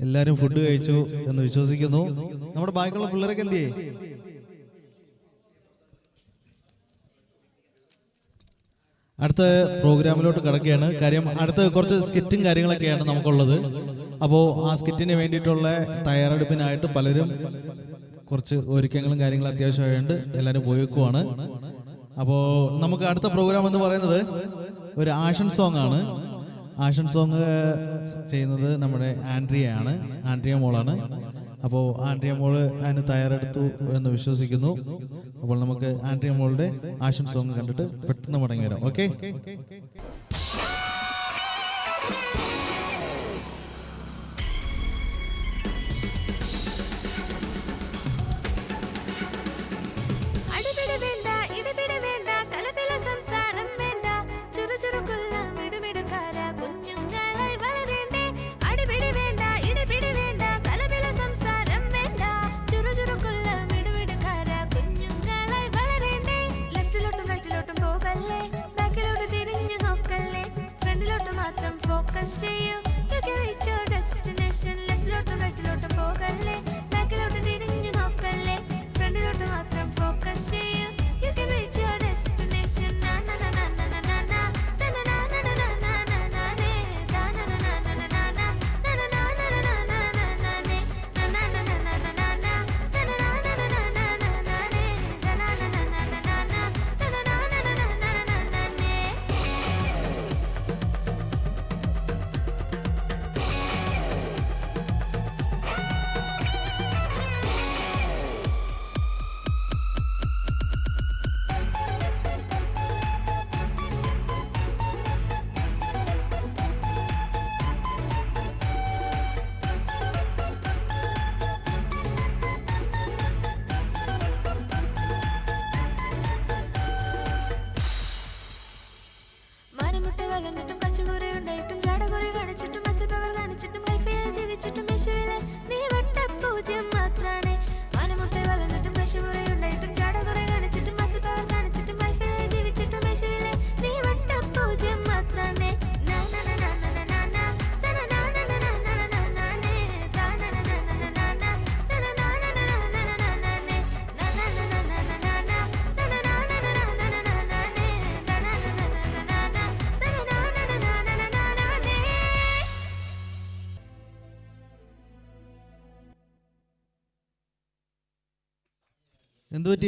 എല്ലാവരും ഫുഡ് കഴിച്ചു എന്ന് വിശ്വസിക്കുന്നു. നമ്മുടെ ബാക്കിയുള്ള പിള്ളേരൊക്കെ എന്ത് ചെയ്യേ? അടുത്ത പ്രോഗ്രാമിലോട്ട് കിടക്കുകയാണ്. കാര്യം അടുത്ത കുറച്ച് സ്കിറ്റും കാര്യങ്ങളൊക്കെയാണ് നമുക്കുള്ളത്. അപ്പോൾ ആ സ്കിറ്റിന് വേണ്ടിയിട്ടുള്ള തയ്യാറെടുപ്പിനായിട്ട് പലരും കുറച്ച് ഒരുക്കങ്ങളും കാര്യങ്ങളും അത്യാവശ്യമായതുകൊണ്ട് എല്ലാവരും പോയി വെക്കുവാണ്. അപ്പോൾ നമുക്ക് അടുത്ത പ്രോഗ്രാം എന്ന് പറയുന്നത് ഒരു ആഷൻ സോങ് ആണ്. ആഷൻ സോങ് ചെയ്യുന്നത് നമ്മുടെ ആൻഡ്രിയ മോളാണ്. അപ്പോൾ ആൻഡ്രിയ മോള് അതിന് തയ്യാറെടുത്തു എന്ന് വിശ്വസിക്കുന്നു. അപ്പോൾ നമുക്ക് ആൻഡ്രിയ മോളുടെ ആഷൻ സോങ് കണ്ടിട്ട് പെട്ടെന്ന് മടങ്ങി വരാം. ഓക്കെ.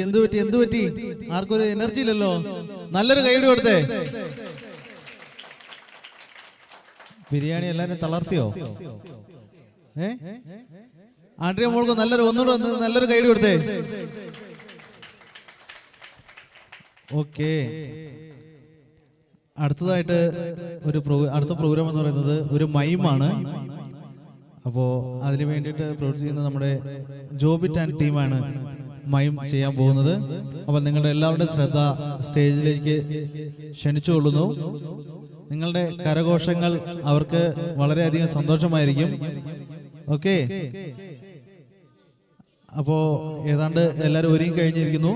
എന്ത് പറ്റി? ആർക്കും ഒരു എനർജി ഇല്ലല്ലോ. നല്ലൊരു കൈയ്യടി കൊടുത്തേ. ബിരിയാണി എല്ലാരും തളർത്തിയോ? ആൻഡ്രിയ മോൾക്ക് നല്ലൊരു കൈയ്യടി കൊടുത്തേ. ഓക്കെ. അടുത്തതായിട്ട് അടുത്ത പ്രോഗ്രാം എന്ന് പറയുന്നത് ഒരു മൈമാണ്. അപ്പോൾ അതിന് വേണ്ടിയിട്ട് പ്രവർത്തിക്കുന്ന നമ്മുടെ ജോബിറ്റ് ആൻഡ് ടീമാണ് മൈം ചെയ്യാൻ പോകുന്നത്. അപ്പോൾ നിങ്ങളുടെ എല്ലാവരുടെയും ശ്രദ്ധ സ്റ്റേജിലേക്ക് ക്ഷണിച്ചുകൊള്ളുന്നു. നിങ്ങളുടെ കരഘോഷങ്ങൾ അവർക്ക് വളരെയധികം സന്തോഷമായിരിക്കും. ഓക്കെ. അപ്പോൾ ഏതാണ്ട് എല്ലാവരും ഒരുങ്ങി കഴിഞ്ഞിരിക്കുന്നു.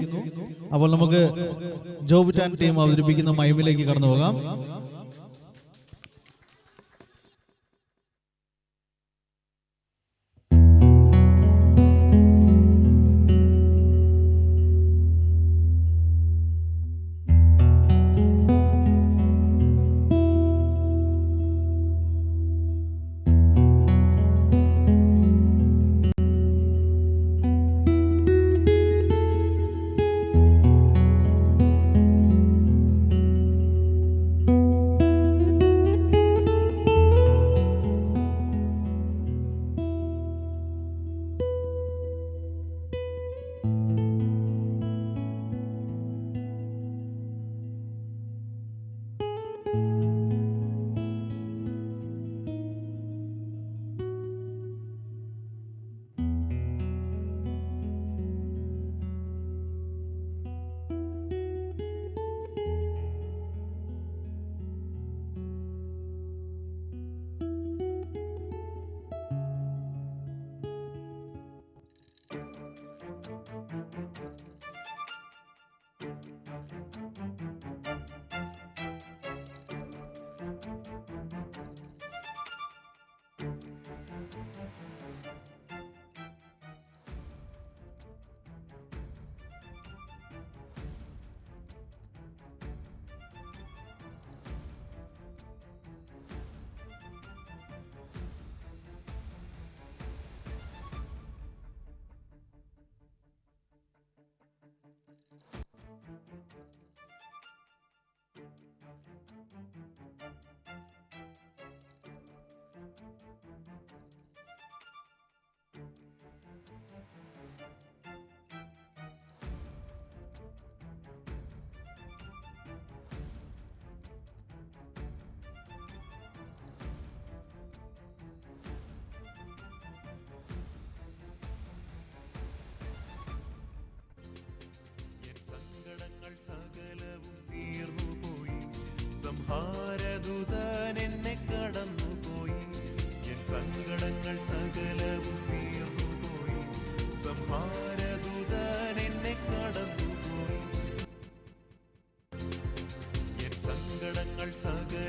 അപ്പോൾ നമുക്ക് ജോബിറ്റ് ആൻഡ് ടീം അവതരിപ്പിക്കുന്ന മൈമിലേക്ക് കടന്നു പോകാം. സംഹാരദൂതൻ എന്നെ കടന്നുപോയി, എൻ സങ്കടങ്ങൾ സകലവും തീർന്നുപോയി. സംഹാരദൂതൻ എന്നെ കടന്നുപോയി, എൻ സങ്കടങ്ങൾ സകല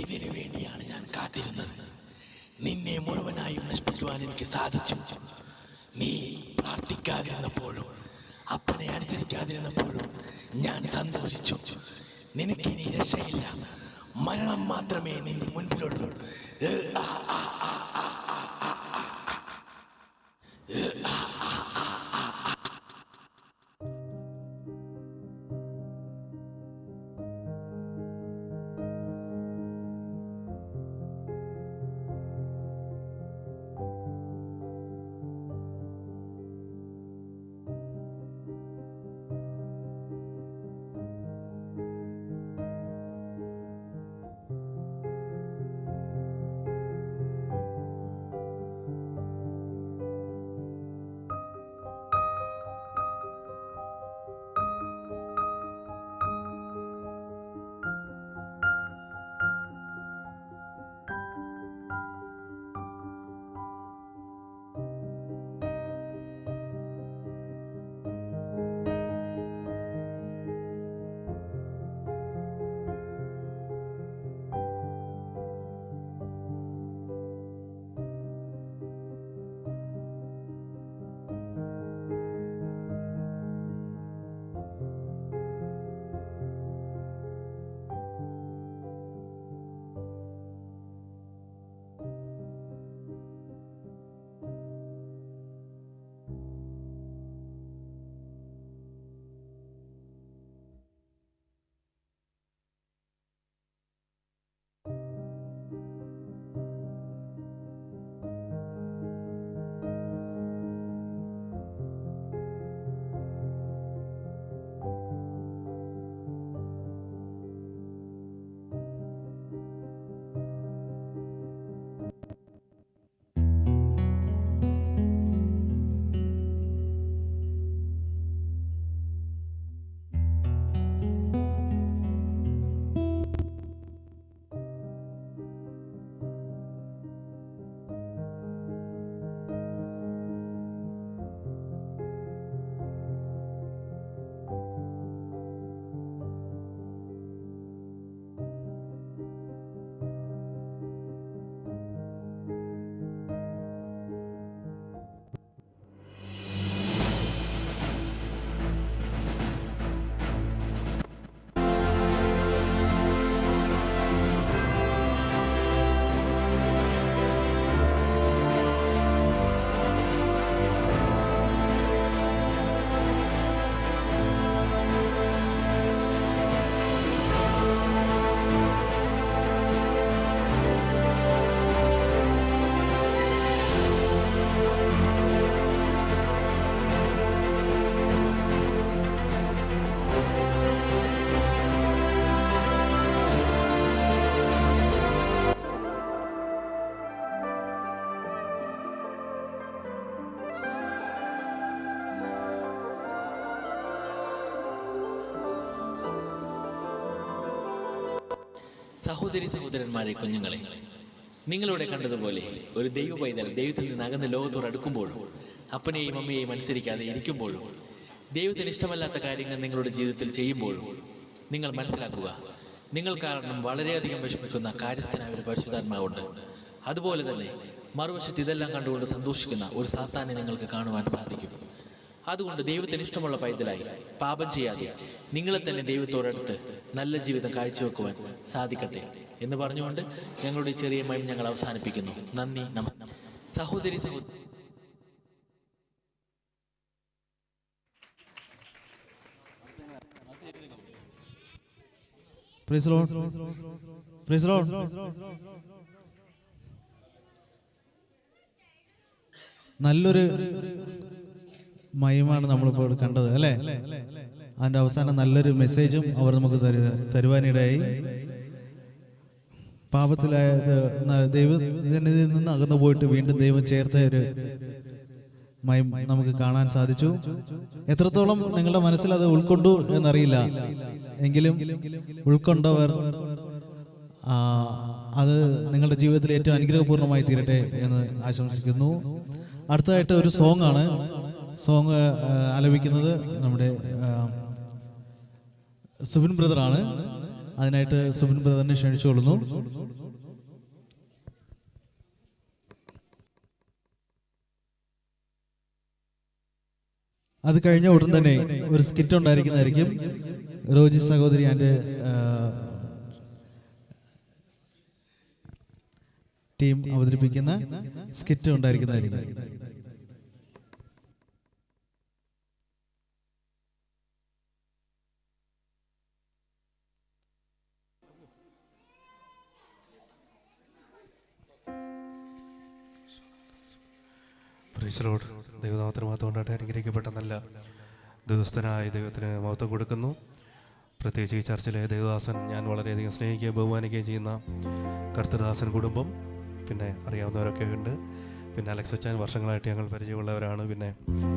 ഇതിനു വേണ്ടിയാണ് ഞാൻ കാത്തിരുന്നത്. നിന്നെ മുഴുവനായും നശിപ്പിക്കുവാൻ എനിക്ക് സാധിച്ചു. നീ പ്രാർത്ഥിക്കാതിരുന്നപ്പോഴും അപ്പനെ അനുസരിക്കാതിരുന്നപ്പോഴും ഞാൻ സന്തോഷിച്ചു. നിനക്കിനി രക്ഷയില്ല, മരണം മാത്രമേ നിന്റെ മുൻപിലുള്ളൂ. സഹോദരി സഹോദരന്മാരെ, കുഞ്ഞുങ്ങളെ, നിങ്ങളിവിടെ കണ്ടതുപോലെ ഒരു ദൈവ പൈതൽ ദൈവത്തിൽ നിന്ന് അകന്ന് ലോകത്തോട് അടുക്കുമ്പോഴും അപ്പനെയും അമ്മയെയും അനുസരിക്കാതെ ഇരിക്കുമ്പോഴും ദൈവത്തിന് ഇഷ്ടമല്ലാത്ത കാര്യങ്ങൾ നിങ്ങളുടെ ജീവിതത്തിൽ ചെയ്യുമ്പോഴും നിങ്ങൾ മനസ്സിലാക്കുക, നിങ്ങൾ കാരണം വളരെയധികം വിഷമിക്കുന്ന കാര്യസ്ഥനായ ഒരു പരിശുദ്ധാത്മാവുണ്ട്. അതുപോലെ തന്നെ മറുവശത്ത് ഇതെല്ലാം കണ്ടുകൊണ്ട് സന്തോഷിക്കുന്ന ഒരു സാത്താനെ നിങ്ങൾക്ക് കാണുവാൻ സാധിക്കും. അതുകൊണ്ട് ദൈവത്തിന് ഇഷ്ടമുള്ള പൈതലായി പാപം ചെയ്യാതെ നിങ്ങളെ തന്നെ ദൈവത്തോടടുത്ത് നല്ല ജീവിതം കാഴ്ചവെക്കുവാൻ സാധിക്കട്ടെ എന്ന് പറഞ്ഞുകൊണ്ട് ഞങ്ങളുടെ ചെറിയ മൈം ഞങ്ങൾ അവസാനിപ്പിക്കുന്നു. നന്ദി. സഹോദരി സഹോദരി Praise the Lord. Praise the Lord. നല്ലൊരു മയമാണ് നമ്മളിപ്പോൾ കണ്ടത് അല്ലേ? അതിന്റെ അവസാനം നല്ലൊരു മെസ്സേജും അവർ നമുക്ക് തരുവാനിടയായി. പാപത്തിലായ ദൈവസന്നിധിയിൽ നിന്ന് അകന്നു പോയിട്ട് വീണ്ടും ദൈവം ചേർത്ത ഒരു മയം നമുക്ക് കാണാൻ സാധിച്ചു. എത്രത്തോളം നിങ്ങളുടെ മനസ്സിൽ അത് ഉൾക്കൊണ്ടു എന്നറിയില്ല, എങ്കിലും ഉൾക്കൊണ്ടവർ അത് നിങ്ങളുടെ ജീവിതത്തിൽ ഏറ്റവും അനുഗ്രഹപൂർണ്ണമായി തീരട്ടെ എന്ന് ആശംസിക്കുന്നു. അടുത്തതായിട്ട് ഒരു സോങ് ആണ്. സോങ് ആലപിക്കുന്നത് നമ്മുടെ സുബിൻ ബ്രദറാണ്. അതിനായിട്ട് സുബിൻ ബ്രദറിനെ ക്ഷണിച്ചുകൊള്ളുന്നു. അത് കഴിഞ്ഞ ഉടൻ തന്നെ ഒരു സ്കിറ്റ് ഉണ്ടായിരിക്കുന്നതായിരിക്കും. റോജി സഹോദരി ആൻഡ് ടീം അവതരിപ്പിക്കുന്ന സ്കിറ്റ് ഉണ്ടായിരിക്കുന്നതായിരിക്കും. ദൈവനാമത്തിന് മഹത്വം കൊണ്ടായിട്ട് അനുഗ്രഹിക്കപ്പെട്ട നല്ല ദിവസത്തിനായി ദൈവത്തിന് മഹത്വം കൊടുക്കുന്നു. പ്രത്യേകിച്ച് ഈ ചർച്ചിലെ ദേവദാസൻ ഞാൻ വളരെയധികം സ്നേഹിക്കുകയും ബഹുമാനിക്കുകയും ചെയ്യുന്ന കർത്തൃദാസൻ കുടുംബം, പിന്നെ അറിയാവുന്നവരൊക്കെ ഉണ്ട്. പിന്നെ അലക്സ് അച്ചാൻ വർഷങ്ങളായിട്ട് ഞങ്ങൾ പരിചയമുള്ളവരാണ്. പിന്നെ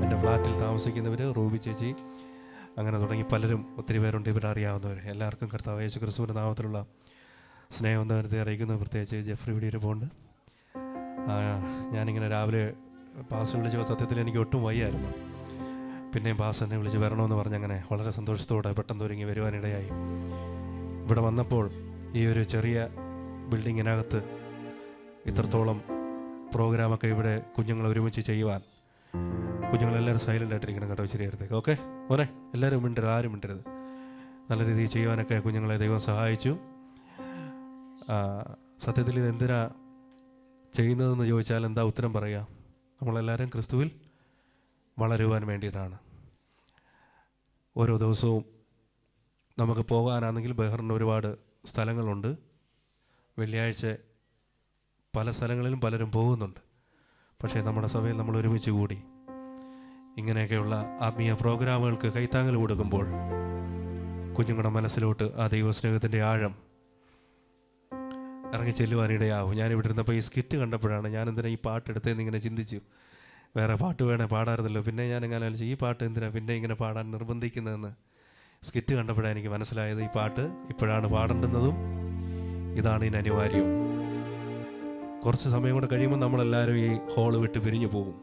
എൻ്റെ ഫ്ലാറ്റിൽ താമസിക്കുന്നവർ, റൂബി ചേച്ചി, അങ്ങനെ തുടങ്ങി പലരും ഒത്തിരി പേരുണ്ട് ഇവരെ അറിയാവുന്നവർ. എല്ലാവർക്കും കർത്താവ് യേശു ക്രിസ്തുവിൻ്റെ നാമത്തിലുള്ള സ്നേഹബന്ധനത്തെ അറിയിക്കുന്നു. പ്രത്യേകിച്ച് ജെഫ്രി ഇവിടെ ഇരിപ്പുണ്ട്. ഞാനിങ്ങനെ രാവിലെ പാസ് വിളിച്ച സത്യത്തിൽ എനിക്ക് ഒട്ടും വയ്യായിരുന്നു. പിന്നെയും പാസ് എന്നെ വിളിച്ച് വരണമെന്ന് പറഞ്ഞങ്ങനെ വളരെ സന്തോഷത്തോടെ പെട്ടെന്ന് ഒരുങ്ങി വരുവാനിടയായി. ഇവിടെ വന്നപ്പോൾ ഈ ഒരു ചെറിയ ബിൽഡിങ്ങിനകത്ത് ഇത്രത്തോളം പ്രോഗ്രാമൊക്കെ ഇവിടെ കുഞ്ഞുങ്ങൾ ഒരുമിച്ച് ചെയ്യുവാൻ, കുഞ്ഞുങ്ങളെല്ലാവരും സൈലൻ്റ് ആയിട്ടിരിക്കണം കേട്ടോ. ശരിയായിരുത്തേക്ക് ഓക്കെ മോനെ, എല്ലാവരും മിണ്ടരുത്, ആരും മിണ്ടരുത്. നല്ല രീതിയിൽ ചെയ്യുവാനൊക്കെ കുഞ്ഞുങ്ങളെ ദൈവം സഹായിച്ചു. സത്യത്തിൽ ഇത് എന്തിനാ ചെയ്യുന്നതെന്ന് ചോദിച്ചാൽ എന്താ ഉത്തരം പറയുക? നമ്മളെല്ലാവരും ക്രിസ്തുവിൽ വളരുവാൻ വേണ്ടിയിട്ടാണ്. ഓരോ ദിവസവും നമുക്ക് പോകാനാണെങ്കിൽ ബഹറിന് ഒരുപാട് സ്ഥലങ്ങളുണ്ട്. വെള്ളിയാഴ്ച പല സ്ഥലങ്ങളിലും പലരും പോകുന്നുണ്ട്. പക്ഷേ നമ്മുടെ സഭയിൽ നമ്മൾ ഒരുമിച്ച് കൂടി ഇങ്ങനെയൊക്കെയുള്ള ആത്മീയ പ്രോഗ്രാമുകൾക്ക് കൈത്താങ്ങൽ കൊടുക്കുമ്പോൾ കുഞ്ഞുങ്ങളുടെ മനസ്സിലോട്ട് ആ ദൈവസ്നേഹത്തിൻ്റെ ആഴം ഇറങ്ങി ചെല്ലുവാനിടയാവും. ഞാനിവിടെ ഇരുന്നപ്പോൾ ഈ സ്കിറ്റ് കണ്ടപ്പോഴാണ് ഞാൻ എന്തിനാ ഈ പാട്ട് എടുത്തതെന്ന് ഇങ്ങനെ ചിന്തിച്ചു. വേറെ പാട്ട് വേണേ പാടാറുന്നല്ലോ. പിന്നെ ഞാനിങ്ങനെ ആലോചിച്ചു, ഈ പാട്ട് എന്തിനാ പിന്നെ ഇങ്ങനെ പാടാൻ നിർബന്ധിക്കുന്നതെന്ന്. സ്കിറ്റ് കണ്ടപ്പോഴാണ് എനിക്ക് മനസ്സിലായത് ഈ പാട്ട് ഇപ്പോഴാണ് പാടേണ്ടുന്നതും ഇതാണ് ഇതിന് അനിവാര്യവും. കുറച്ച് സമയം കൂടെ കഴിയുമ്പോൾ നമ്മളെല്ലാവരും ഈ ഹോള് വിട്ട് പിരിഞ്ഞു പോകും.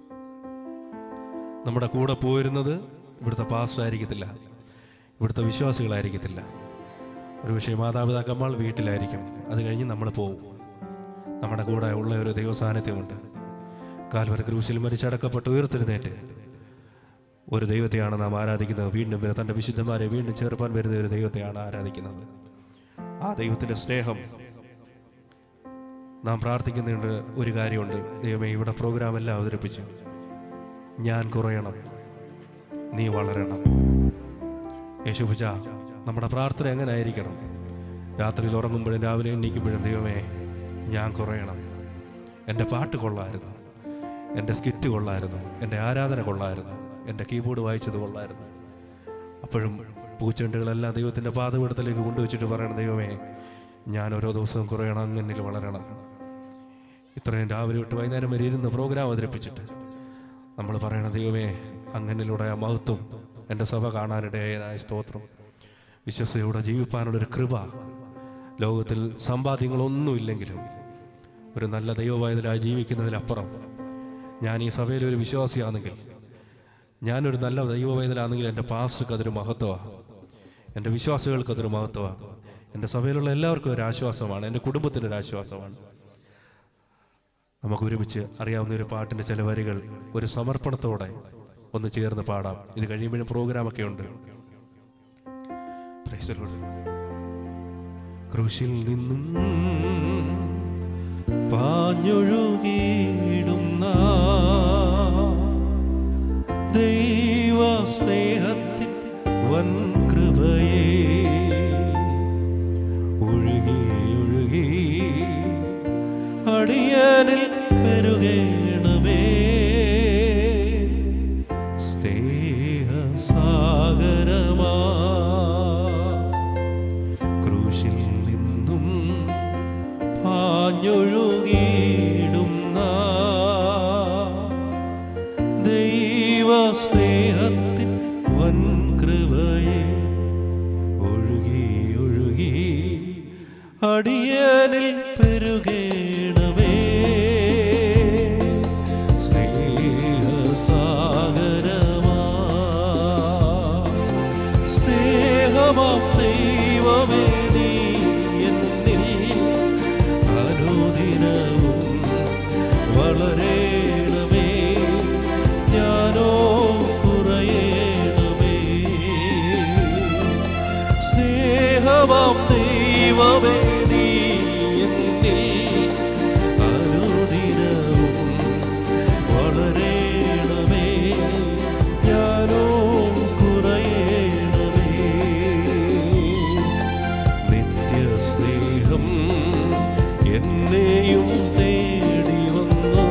നമ്മുടെ കൂടെ പോയിരുന്നത് ഇവിടുത്തെ പാസ്റ്റർ ആയിരിക്കത്തില്ല, ഇവിടുത്തെ വിശ്വാസികളായിരിക്കത്തില്ല. ഒരു പക്ഷേ മാതാപിതാക്കന്മാർ വീട്ടിലായിരിക്കും. അത് കഴിഞ്ഞ് നമ്മൾ പോകും. നമ്മുടെ കൂടെ ഉള്ള ഒരു ദൈവസാന്നിധ്യമുണ്ട്. കാൽവരി ക്രൂശിൽ മരിച്ചടക്കപ്പെട്ട് ഉയർത്തെഴുന്നേറ്റ് ഒരു ദൈവത്തെയാണ് നാം ആരാധിക്കുന്നത്. വീണ്ടും തൻ്റെ വിശുദ്ധന്മാരെ വീണ്ടും ചേർപ്പാൻ വരുന്ന ഒരു ദൈവത്തെയാണ് ആരാധിക്കുന്നത്. ആ ദൈവത്തിൻ്റെ സ്നേഹം നാം പ്രാർത്ഥിക്കുന്നുണ്ട്. ഒരു കാര്യമുണ്ട്, ദൈവമേ ഇവിടെ പ്രോഗ്രാം എല്ലാം അവതരിപ്പിച്ചു, ഞാൻ കുറയണം, നീ വളരണം. യേശുപൂജ നമ്മുടെ പ്രാർത്ഥന എങ്ങനെ ആയിരിക്കണം? രാത്രിയിൽ ഉറങ്ങുമ്പോഴും രാവിലെ എണീക്കുമ്പോഴും ദൈവമേ ഞാൻ കുറയണം. എൻ്റെ പാട്ട് കൊള്ളായിരുന്നു, എൻ്റെ സ്കിറ്റ് കൊള്ളായിരുന്നു, എൻ്റെ ആരാധന കൊള്ളായിരുന്നു, എൻ്റെ കീബോർഡ് വായിച്ചത് കൊള്ളായിരുന്നു. അപ്പോഴും പൂച്ചെണ്ടുകളെല്ലാം ദൈവത്തിൻ്റെ പാദപീഠത്തിലേക്ക് കൊണ്ടുവച്ചിട്ട് പറയണം, ദൈവമേ ഞാൻ ഓരോ ദിവസവും കുറയണം, അങ്ങനിൽ വളരണം. ഇത്രയും രാവിലെ തൊട്ട് വൈകുന്നേരം വരെ ഇരുന്ന് പ്രോഗ്രാം അവതരിപ്പിച്ചിട്ട് നമ്മൾ പറയണം, ദൈവമേ അങ്ങനിലൂടെ ആ മഹത്വം എൻ്റെ സഭ കാണാനിടയായ സ്തോത്രം. വിശ്വസതയോടെ ജീവിപ്പാനുള്ളൊരു കൃപ ലോകത്തിൽ സമ്പാദ്യങ്ങളൊന്നുമില്ലെങ്കിലും ഒരു നല്ല ദൈവവൈതലായി ജീവിക്കുന്നതിനപ്പുറം ഞാൻ ഈ സഭയിലൊരു വിശ്വാസിയാണെങ്കിൽ, ഞാനൊരു നല്ല ദൈവവൈതലാണെങ്കിൽ എൻ്റെ പാസ്റ്റർക്ക് അതൊരു മഹത്വമാണ്, എൻ്റെ വിശ്വാസികൾക്ക് അതൊരു മഹത്വമാണ്, എൻ്റെ സഭയിലുള്ള എല്ലാവർക്കും ഒരു ആശ്വാസമാണ്, എൻ്റെ കുടുംബത്തിനൊരു ആശ്വാസമാണ്. നമുക്ക് ഒരുമിച്ച് അറിയാവുന്ന ഒരു പാട്ടിൻ്റെ ചില വരികൾ ഒരു സമർപ്പണത്തോടെ ഒന്ന് ചേർന്ന് പാടാം. ഇത് കഴിയുമ്പോഴും പ്രോഗ്രാമൊക്കെ ഉണ്ട്. Praise the Lord. ക്രൂശിൽ നിന്നും പാഞ്ഞൊഴുകിയിടുന്ന ദൈവ സ്നേഹത്തിൻ വൻ കൃപയെ ഒഴുകി ഒഴുകി അടിയനിൽ പെരുകേണമേ, സ്നേഹസാഗരമാ ക്രൂശിൽ നിന്നും പാഞ്ഞൊഴുകിയിടുന്ന ദൈവ സ്നേഹത്തിൻ വൻ കൃപയെ ഒഴുകി ഒഴുകി അടിയനിൽ പെരുകേണമേ, സ്നേഹസാഗരമാ സ്നേഹമാം ദൈവമേ നീ എന്നിൽ അനുദിനവും വളരേണമേ, ഞാനോ കുറയേണമേ. സ്നേഹമാം ദൈവമേ നീ എന്നിൽ അനുദിനവും വളരേണമേ, ഞാനോ കുറയേണമേ. നിത്യസ്നേഹം എന്നെയും തേടി വന്നു,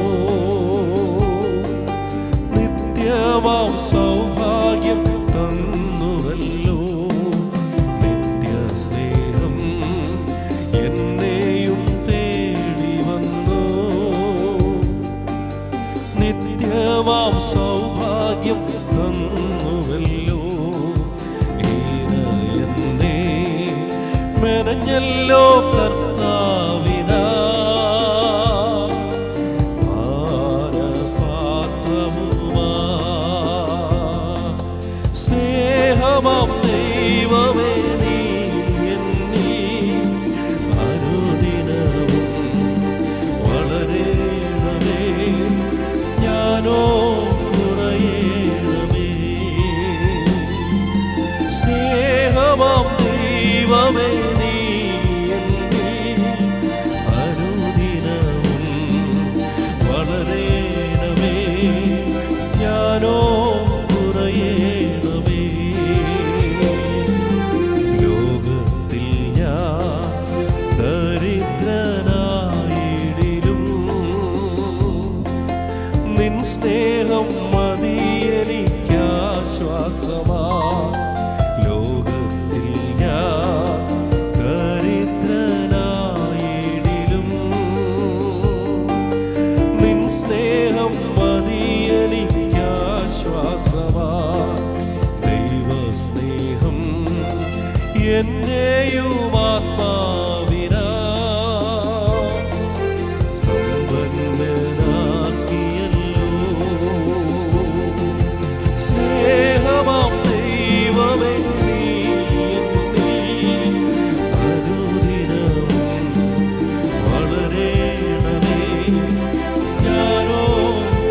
നിത്യമാം സൗഭാഗ്യം തന്നുവല്ലോ. നിത്യസ്നേഹം എന്നെയും തേടി വന്നു, നിത്യമാം സൗഭാഗ്യം തന്നുവല്ലോ. എന്നെ മെനഞ്ഞല്ലോ കർത്താവിനാ പാനപാത്രവുമാ, സ്നേഹമാം ദൈവമേ നീ എന്നിൽ അനുദിനവും വളരേണമേ, ഞാനോ കുറയേണമേ. സ്നേഹമാം ദൈവമേ നീ എന്നിൽ അനുദിനവും വളരേണമേ, ഞാനോ കുറയേണമേ. ലോകത്തിൽ ഞാൻ ദരിദ്രനായിടിലും നിൻ സ്നേഹം മതിയെനിക്കാശ്വാസമാ. ലോകത്തിൽ ഞാൻ ദരിദ്രനായിടിലും നിൻ സ്നേഹം മതിയെനിക്കാശ്വാസമാ. ദൈവസ്നേഹം എന്നെയും ആത്മാവിനാ സമ്പന്നനാക്കിയല്ലോ. സ്നേഹമാം ദൈവമേ നീ എന്നിൽ അനുദിനവും വളരേണമേ, ഞാനോ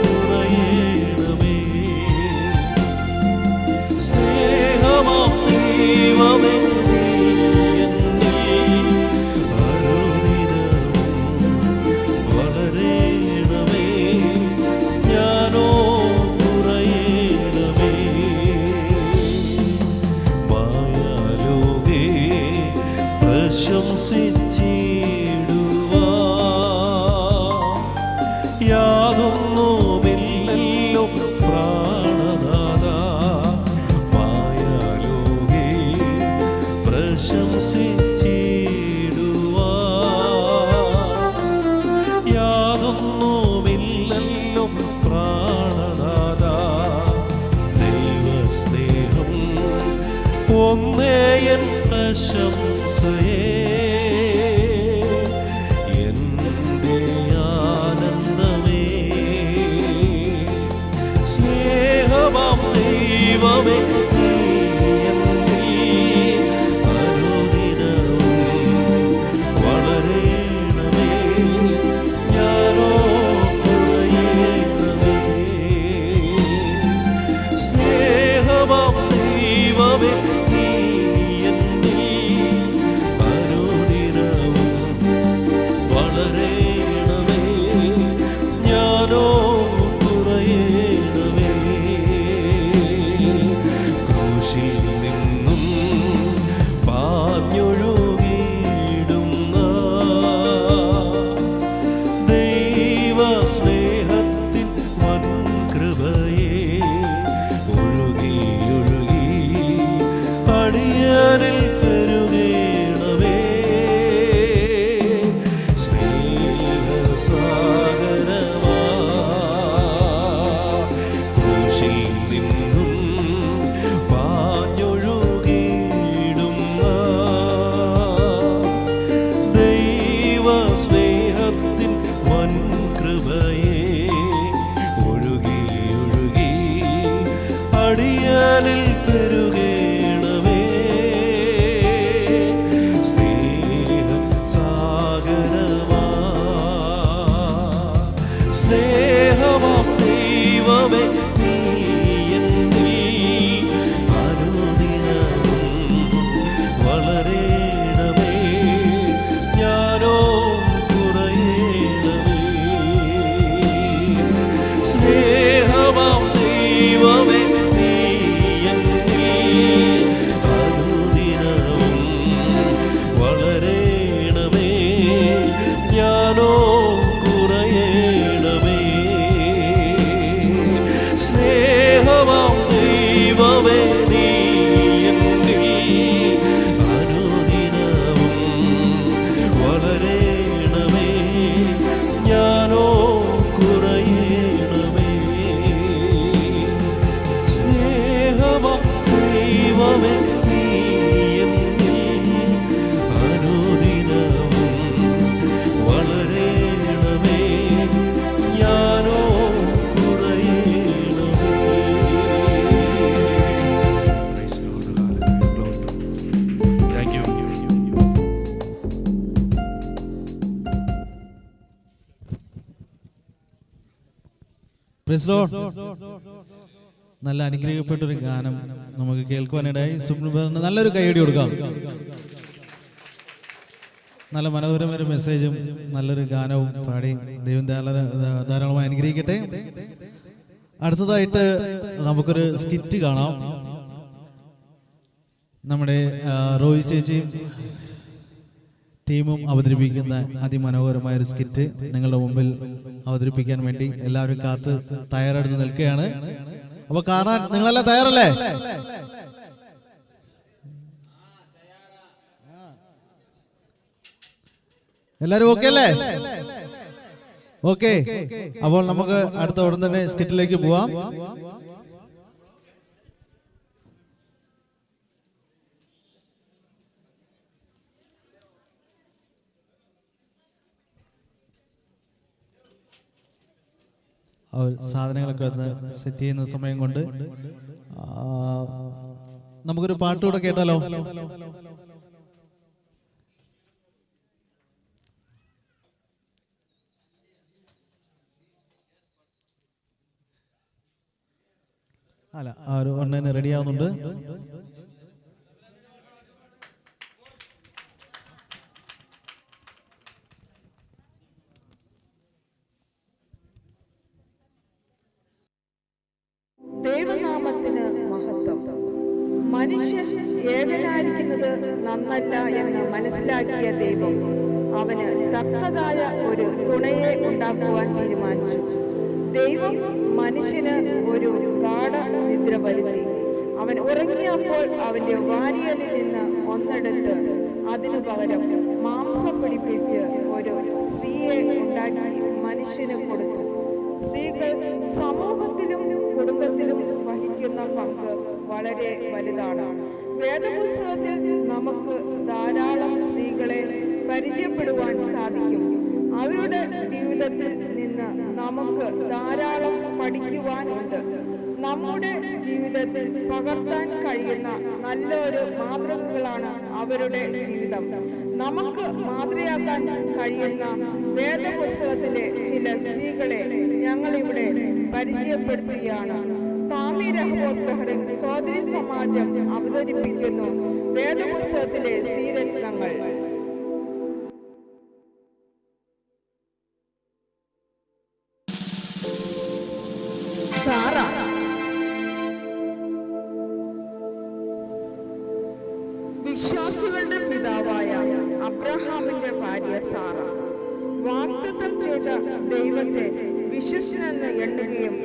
കുറയേണമേ. സ്നേഹമാം ദൈവമേ നീ എന്നിൽ അനുദിനവും വളരേണമേ, ഞാനോ കുറയേണമേ. മായാലോകേ പ്രശംസിച്ചിടുവാൻ യാതൊന്നുമില്ലല്ലോ പ്രാണനാഥാ. മായാലോകേ പ്രശംസിച്ചിടുവാൻ യാതൊന്നുമില്ലല്ലോ പ്രാണനാഥാ. ദൈവസ്നേഹം ഒന്നേ എൻ പ്രശംസയേ, പ്രൈസ് ലോർഡ്. നല്ല അനുഗ്രഹിക്കപ്പെട്ടൊരു ഗാനം നമുക്ക് കേൾക്കുവാനിടയായി. സുബ്രഹ്മണ്യന് നല്ലൊരു കൈയടി കൊടുക്കാം. നല്ല മനോഹരമായ മെസ്സേജും നല്ലൊരു ഗാനവും പാടി ദൈവം ധാരാളമായി അനുഗ്രഹിക്കട്ടെ. അടുത്തതായിട്ട് നമുക്കൊരു സ്കിറ്റ് കാണാം. നമ്മുടെ റോയി ചേച്ചിയും ടീമും അവതരിപ്പിക്കുന്ന അതിമനോഹരമായ ഒരു സ്കിറ്റ് നിങ്ങളുടെ മുമ്പിൽ അവതരിപ്പിക്കാൻ വേണ്ടി എല്ലാവരും കാത്ത് തയ്യാറെടുത്ത് നിൽക്കുകയാണ്. അപ്പൊ കാണാൻ നിങ്ങളെല്ലാം തയ്യാറല്ലേ? എല്ലാരും ഓക്കെ അല്ലേ? ഓക്കെ. അപ്പോൾ നമുക്ക് അടുത്ത ഉടൻ തന്നെ സ്കിറ്റിലേക്ക് പോവാം. സാധനങ്ങളൊക്കെ ഒന്ന് സെറ്റ് ചെയ്യുന്ന സമയം കൊണ്ട് നമുക്കൊരു പാട്ടുകൂടെ കേട്ടാലോ? അല്ല, ഒരു ഒന്നെ റെഡി ആവുന്നുണ്ട്. ദൈവനാമത്തിന് മഹത്വം. മനുഷ്യൻ ഏകനായിരിക്കുന്നത് നന്നല്ല എന്ന് മനസ്സിലാക്കിയ ദൈവം അവന് തക്കതായ ഒരു തുണയെ ഉണ്ടാക്കുവാൻ തീരുമാനിച്ചു. ദൈവം മനുഷ്യന് ഒരു ഗാഢ നിദ്ര വരുത്തി. അവൻ ഉറങ്ങിയപ്പോൾ അവന്റെ വാരിയലിൽ നിന്ന് ഒന്നെടുത്ത് അതിനു പകരം മാംസം പിടിപ്പിച്ച് ഒരു സ്ത്രീയെ ഉണ്ടാക്കി മനുഷ്യന് കൊടുത്തു. സ്ത്രീകൾ സമൂഹത്തിലും കുടുംബത്തിലും വഹിക്കുന്ന പങ്ക് വളരെ വലുതാണ്. വേദപുസ്തകത്തിൽ നമുക്ക് ധാരാളം സ്ത്രീകളെ പരിചയപ്പെടുവാൻ സാധിക്കും. അവരുടെ ജീവിതത്തിൽ നിന്ന് നമുക്ക് ധാരാളം പഠിക്കുവാനുണ്ട്. നമ്മുടെ ജീവിതത്തിൽ പകർത്താൻ കഴിയുന്ന നല്ലൊരു മാതൃകകളാണ് അവരുടെ ജീവിതം. നമുക്ക് മാതൃകയാക്കാൻ കഴിയുന്ന വേദപുസ്തകത്തിലെ ചില സ്ത്രീകളെ ഞങ്ങളിവിടെ പരിചയപ്പെടുത്തുകയാണ്. താമി രഹബോത്ത് ബഹ്റിൻ സോദരി സമാജം അവതരിപ്പിക്കുന്നു വേദപുസ്തകത്തിലെ ശ്രീരത്നങ്ങൾ. സാറ. വിശ്വാസികളുടെ പിതാവായ അബ്രഹാമിന്റെ ഭാര്യ സാറ വാഗ്ദത്തം ചെയ്ത ദൈവത്തെ വിശ്വസ്തനെന്ന് എണ്ണുകയും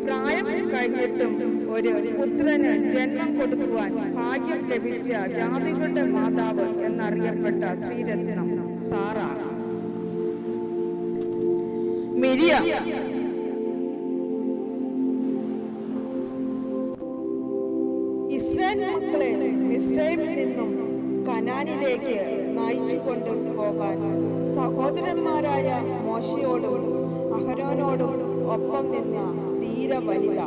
പ്രായം കഴിഞ്ഞിട്ടും ഒരു പുത്രന് ജന്മം കൊടുക്കുവാൻ ഭാഗ്യം ലഭിച്ച ജാതികളുടെ മാതാവ് എന്നറിയപ്പെട്ട ശ്രീരത്നം സാറ. മിരിയ. ഇസ്രായേൽ മക്കളെ മിസ്രൈമിൽ നിന്നും കനാനിലേക്ക് നയിച്ചു കൊണ്ടുപോകാൻ സഹോദരന്മാരായ മോശയോടും അഹരോനോടും ഒപ്പം നിന്ന ധീര വനിത.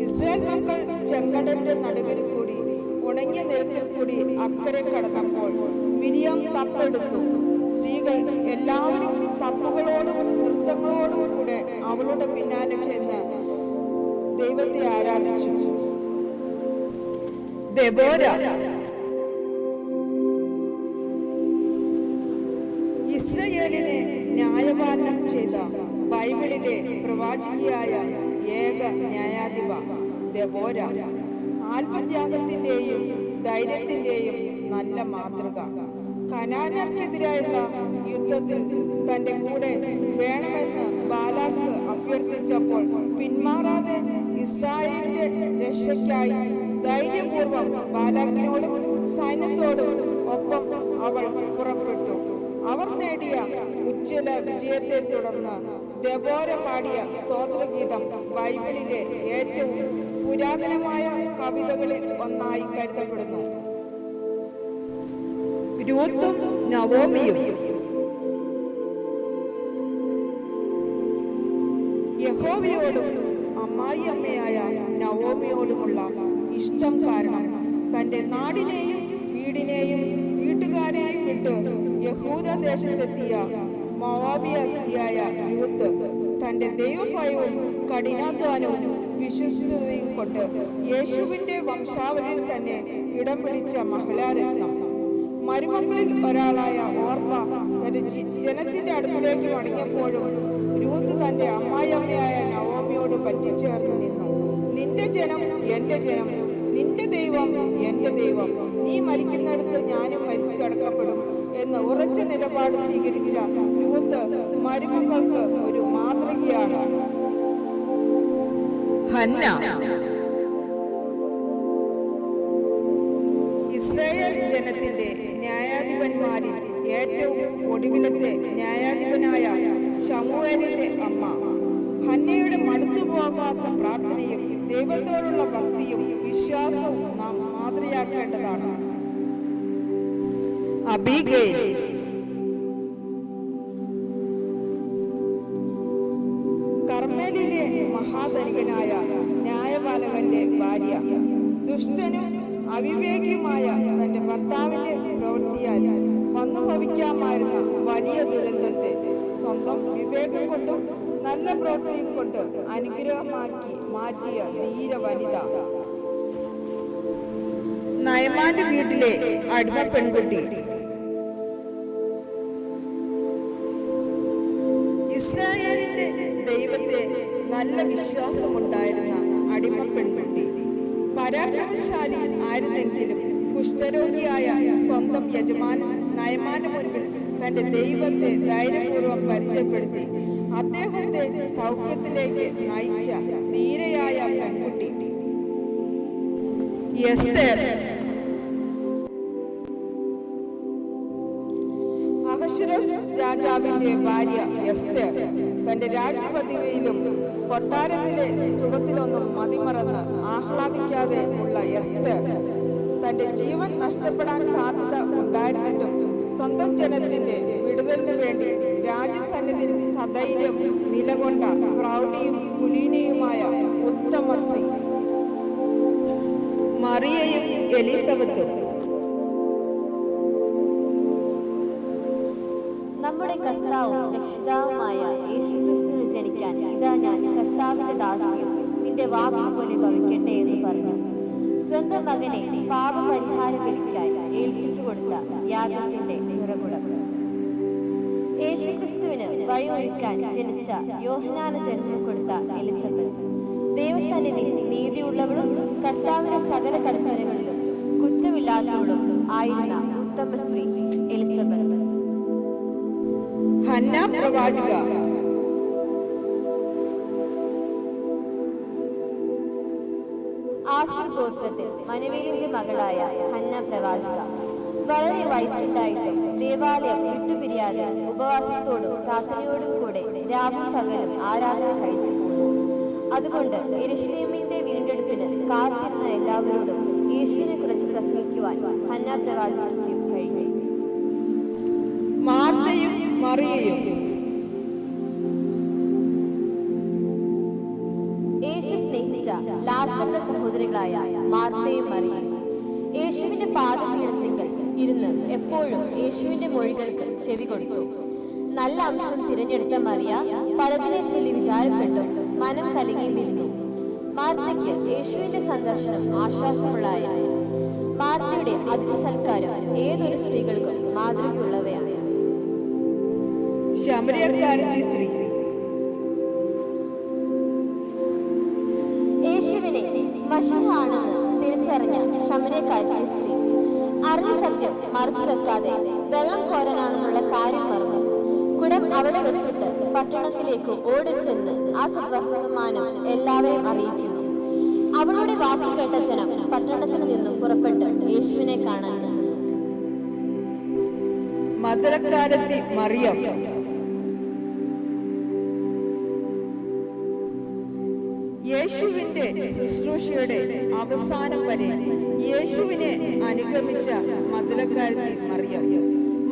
ഇസ്രായേൽ മക്കൾ ചെങ്കടലിന്റെ നടുവിൽ കൂടി ഉണങ്ങിയ നിലത്തിൽ കൂടി അക്കരെ കടന്നപ്പോൾ മിരിയാം തപ്പെടുത്തു. സ്ത്രീകൾ എല്ലാവരും തപ്പുകളോടും നൃത്തങ്ങളോടും കൂടെ അവളുടെ പിന്നാലെ ചെന്ന് ദൈവത്തെ ആരാധിച്ചു. ദെബോര. ഇസ്രായേലിനെ ന്യായപാലനം ചെയ്ത ബൈബിളിലെ പ്രവാചകിയായ ഏക ന്യായാധിപ ദെബോര. ആത്മത്യാഗത്തിന്റെയും ധൈര്യത്തിന്റെയും നല്ല മാതൃക. കനാന്യർക്കെതിരായുള്ള യുദ്ധത്തിൽ തന്റെ കൂടെ വേണമെന്ന് ബാലാക്ക് അഭ്യർത്ഥിച്ചപ്പോൾ പിന്മാറാതെ ഇസ്രായേലിന്റെ രക്ഷയ്ക്കായി ധൈര്യപൂർവം ബാലാക്കിനോടും സൈന്യത്തോടും ഒപ്പം അവൾ പുറപ്പെട്ടു. അവർ നേടിയ ഉജ്ജ്വല വിജയത്തെ തുടർന്ന് ദെബോര പാടിയ സ്തോത്രഗീതം ബൈബിളിലെ ഏറ്റവും പുരാതനമായ കവിതകളിൽ ഒന്നായി കരുതപ്പെടുന്നു. രൂത്തും നവോമിയും. യഹോവയോടും അമ്മായി അമ്മയായ നവോമിയോടുമുള്ള ഇഷ്ടം കാരണം തന്റെ നാടിനെയും വീടിനെയും വീട്ടുകാരെയും വിട്ട് യഹൂദ ദേശത്തെത്തിയ മോവാബിയ സ്ത്രീയായ രൂത്ത് തന്റെ ദൈവഭയവും കഠിനാധ്വാനവും വിശ്വസ്തതയും കൊണ്ട് യേശുവിന്റെ വംശാവലിയിൽ തന്നെ ഇടം പിടിച്ച മഹിളാരത്നം. മരുമക്കളിൽ ഒരാളായ ഓർപ്പ തന്റെ ജനത്തിന്റെ അടുക്കിലേക്ക് മടങ്ങിയപ്പോഴും രൂത്ത് തന്റെ അമ്മായിയമ്മയായ നവോമിയോട് പറ്റിച്ചേർന്ന് നിന്നു. നിന്റെ ജനം എന്റെ ജനം, നിന്റെ ദൈവം എന്റെ ദൈവം, നീ മരിക്കുന്നിടത്ത് ഞാനും മരിച്ചടക്കപ്പെടും എന്ന് ഉറച്ച നിലപാട് സ്വീകരിച്ച രൂത്ത് മരുമക്കൾക്ക് ഒരു മാതൃകയാണ്. ഹന്ന ഇസ്രായേൽ ജനത്തിന്റെ ന്യായാധിപന്മാരിൽ ഏറ്റവും ഒടുവിലത്തെ ന്യായാധിപനായ ശമൂവേലിന്റെ അമ്മ. ഹന്നയുടെ മടുത്തുപോകാത്ത പ്രാർത്ഥനയും ദൈവത്തോടുള്ള ഭക്തിയും വിശ്വാസവും നാം മാതൃകയാക്കേണ്ടതാണ്. അബീഗയിൽ കർമ്മേലിലെ മഹാധനികനായ ന്യായപാലകന്റെ ഭാര്യ ദുഷ്ടനും അവിവേകിയുമായ തന്റെ ഭർത്താവിന്റെ പ്രവൃത്തിയാൽ വന്നു ഭവിക്കാമായിരുന്ന വലിയ ദുരന്തത്തെ സ്വന്തം വിവേകം കൊണ്ടും നല്ല പ്രവൃത്തിയും കൊണ്ട് അനുഗ്രഹമാക്കി മാറ്റിയ ധീര വനിത. നയമാന്റെ വീട്ടിലെ അടിമ പെൺകുട്ടി. ഇസ്രായേലിന്റെ ദൈവത്തെ നല്ല വിശ്വാസമുണ്ടായിരുന്ന അടിമ പെൺകുട്ടി. പരാക്രമശാലി ആയിരുന്നെങ്കിലും കുഷ്ഠരോഗിയായ സ്വന്തം യജമാനൻ നയമാന്റെ മുൻപിൽ തന്റെ ദൈവത്തെ ധൈര്യപൂർവ്വം പരിചയപ്പെടുത്തി അദ്ദേഹത്തെ സൗഖ്യത്തിലേക്ക് നയിച്ച ധീരയായ പെൺകുട്ടി എസ്തേർ. അഹശ്വേരോശ് രാജാവിന്റെ ഭാര്യ എസ്തേർ തന്റെ രാജ്യപദവിയിലും കൊട്ടാരത്തിലെ സുഖത്തിലൊന്നും മതിമറന്ന് ആഹ്ലാദിക്കാതെ ഉള്ള എസ്തേർ തന്റെ ജീവൻ നഷ്ടപ്പെടാൻ സാധ്യത ഉണ്ടായിരുന്നിട്ടും സ്വന്തം ജനത്തിന്റെ വിടുതലിനു വേണ്ടി രാജസന്നിധിയിൽ സധൈര്യം നിലകൊണ്ട പ്രൗഢിയും കുലീനയുമായ ഉത്തമ സ്ത്രീ. മറിയയും എലിസബത്തും. നമ്മുടെ കർത്താവും രക്ഷിതാവുമായ യേശുക്രിസ്തുവിന് ജനിക്കാൻ ഇതാ ഞാൻ കർത്താവിന്റെ ദാസിയും നിന്റെ വാക്കുപോലെ ഭവിക്കട്ടെ എന്ന് പറഞ്ഞു. സ്വന്തം മകനെ പാപപരിഹാര ബലിക്കായി ഏൽപ്പിച്ചു കൊടുത്ത യാഗത്തിന്റെ നിറകുടം. യേശുക്രിസ്തുവിന് വഴിയൊരുക്കാൻ ജനിച്ച യോഹന്നാന് ജന്മം കൊടുത്ത എലിസബത്ത് ദൈവസന്നിധി നീതിയുള്ളവളും കർത്താവിന്റെ സകല കൽപ്പനകളിലും കുറ്റമില്ലാത്തവളും ആയിരുന്ന ഉത്തമ സ്ത്രീ എലിസബത്ത്. ഹന്ന പ്രവാചക. ആശീർ ഗോത്രത്തിൽ മനവേലിന്റെ മകളായ ഹന്ന പ്രവാചക വളരെ വയസ്സുണ്ടായിട്ടും ദേവാലയം വിട്ടുപിരിയാതെ ഉപവാസത്തോടും പ്രാർത്ഥനയോടും കൂടെ രാവും പകലും ആരാധന കഴിച്ചു പോന്നു. അതുകൊണ്ട് യെരൂശലേമിന്റെ വീണ്ടെടുപ്പിന് കാത്തിരുന്ന എല്ലാവരോടും യേശുവിനെ കുറിച്ച് പ്രസംഗിക്കുവാൻ ഹന്ന പ്രവാചകയ്ക്ക് കഴിഞ്ഞു. മാർത്തയും മറിയയും. യേശു സ്നേഹിച്ച ലാസറിന്റെ സഹോദരികളായ മാർത്തയും മറിയയും യേശുവിന്റെ പാദപീഠത്തിങ്കൽ ഇരുന്ന് എപ്പോഴും യേശുവിന്റെ മൊഴികൾക്ക് ചെവി കൊടുത്തു. നല്ല അംശം തിരഞ്ഞെടുത്ത മറിയ പലതിനെ ചൊല്ലി വിചാരപ്പെട്ടു മനം കലങ്ങിയിരുന്നു. മാർത്തയ്ക്ക് യേശുവിന്റെ സന്ദർശനം ആശ്വാസമുള്ളതായിരുന്നു. മാർത്തയുടെ അതിഥി സൽക്കാരം ഏതൊരു സ്ത്രീകൾക്കും മാതൃകയുള്ളവയാണ്. ശമരിയക്കാരത്തി സ്ത്രീ. യേശുവിനെ മശിഹാണെന്ന് തിരിച്ചറിഞ്ഞ ശമരിയക്കാരത്തി സ്ത്രീ അറിഞ്ഞ സത്യം മറച്ചു വെക്കാതെ വെള്ളം കോരാനാണെന്നുള്ള കാര്യം മറന്നു കുടം അവിടെ വെച്ചിട്ട് പട്ടണത്തിലേക്ക് ഓടിച്ചെന്ന് ആ സദ്വർത്തമാനം എല്ലാവരെയും അറിയിക്കുന്നു. അവളുടെ വാക്ക് കേട്ട ജനം പട്ടണത്തിൽ നിന്നും പുറപ്പെട്ട് യേശുവിനെ കാണാൻ നിന്നു. മദ്ദലക്കാരത്തി മറിയം. യേശുവിന്റെ ശുശ്രൂഷയുടെ അവസാനം വരെ യേശുവിനെ അനുഗമിച്ച മദ്ദലക്കാരത്തി മറിയം.